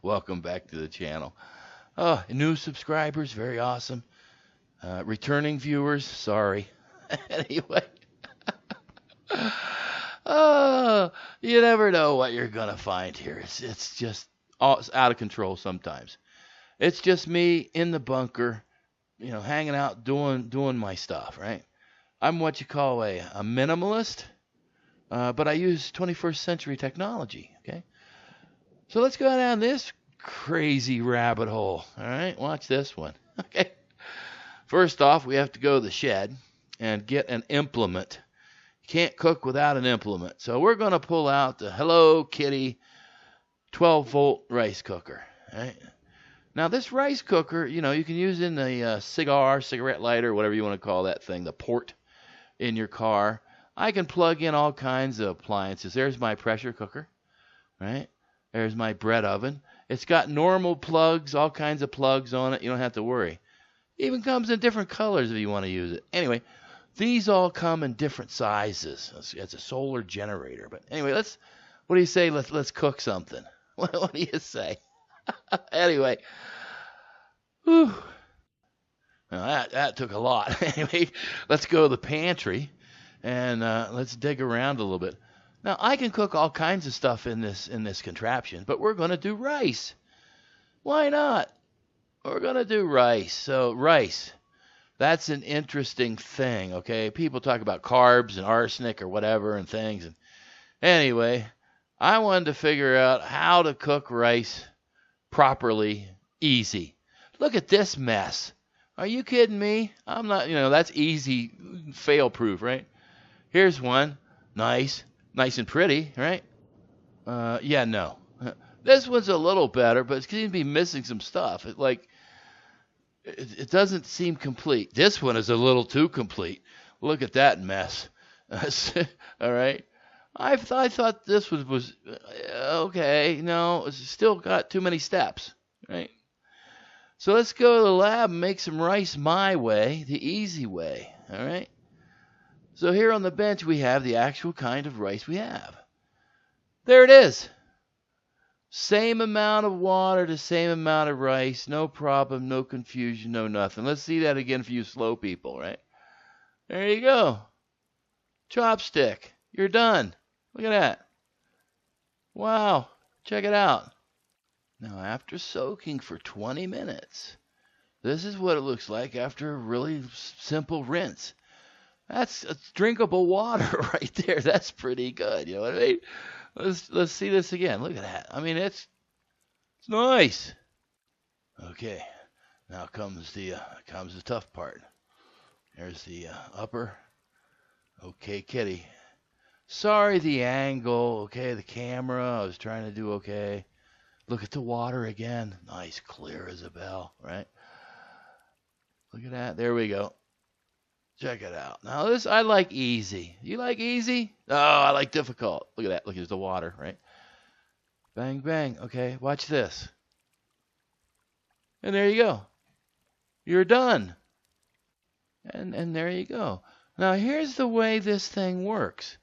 Welcome back to the channel. New subscribers, very awesome. Returning viewers, sorry. Anyway, you never know what you're gonna find here. It's just it's out of control sometimes. It's just me in the bunker, hanging out, doing my stuff, right? I'm what you call a minimalist, but I use 21st century technology. Okay, so let's go down this crazy rabbit hole. All right, watch this one. Okay, first off, we have to go to the shed and get an implement. You can't cook without an implement. So we're going to pull out the Hello Kitty 12-volt rice cooker. All right. Now this rice cooker, you can use in the cigarette lighter, whatever you want to call that thing, the port in your car. I can plug in all kinds of appliances. There's my pressure cooker, right? There's my bread oven. It's got normal plugs, all kinds of plugs on it. You don't have to worry. It even comes in different colors if you want to use it. Anyway, these all come in different sizes. It's a solar generator. But anyway, what do you say? Let's cook something. What do you say? Anyway, whew. Now that took a lot. Anyway, let's go to the pantry and let's dig around a little bit. Now I can cook all kinds of stuff in this contraption, but we're going to do rice. Why not? We're going to do rice. So rice, that's an interesting thing, okay? People talk about carbs and arsenic or whatever and things. And anyway, I wanted to figure out how to cook rice properly, easy. Look at this mess. Are you kidding me? I'm not, that's easy, fail-proof, right? Here's one. Nice and pretty, right? Yeah, no. This one's a little better, but it seems to be missing some stuff. It doesn't seem complete. This one is a little too complete. Look at that mess. All right. I thought this was okay. No, it's still got too many steps, right? So let's go to the lab and make some rice my way, the easy way, all right? So here on the bench we have the actual kind of rice we have. There it is. Same amount of water, the same amount of rice, no problem, no confusion, no nothing. Let's see that again for you slow people, right? There you go. Chopstick. You're done. Look at that. Wow. Check it out. Now, after soaking for 20 minutes, this is what it looks like after a really simple rinse. That's drinkable water right there. That's pretty good. You know what I mean? Let's see this again. Look at that. I mean, it's nice. Okay. Now comes the tough part. There's the upper. Okay, kitty. Sorry, the angle. Okay, the camera. I was trying to do okay. Look at the water again. Nice, clear as a bell, right? Look at that. There we go. Check it out. Now this, I like easy. You like easy? Oh, I like difficult. Look at that. Look, here's the water, right? Bang, bang. Okay, watch this. And there you go. You're done. And there you go. Now here's the way this thing works.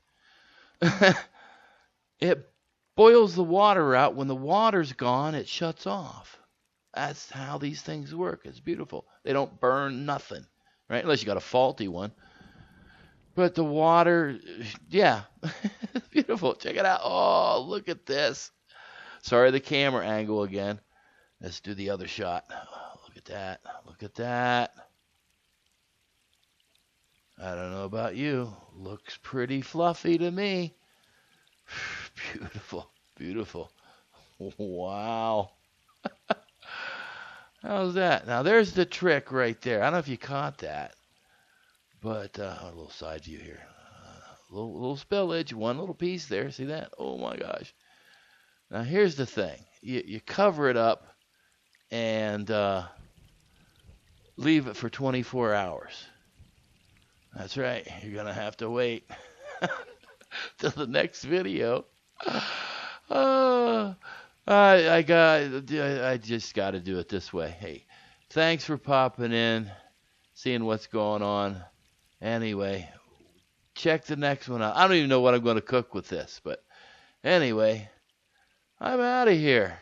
It boils the water out. When the water's gone, it shuts off. That's how these things work. It's beautiful. They don't burn nothing, right? Unless you got a faulty one. But the water, yeah, beautiful. Check it out. Oh, look at this. Sorry, the camera angle again. Let's do the other shot. Oh, look at that. Look at that. I don't know about you. Looks pretty fluffy to me. Beautiful. Beautiful. Wow. How's that? Now, there's the trick right there. I don't know if you caught that. But, a little side view here. Little spillage. One little piece there. See that? Oh, my gosh. Now, here's the thing. You cover it up and leave it for 24 hours. That's right. You're going to have to wait till the next video. I just got to do it this way. Hey, thanks for popping in, seeing what's going on. Anyway, check the next one out. I don't even know what I'm going to cook with this, but anyway, I'm out of here.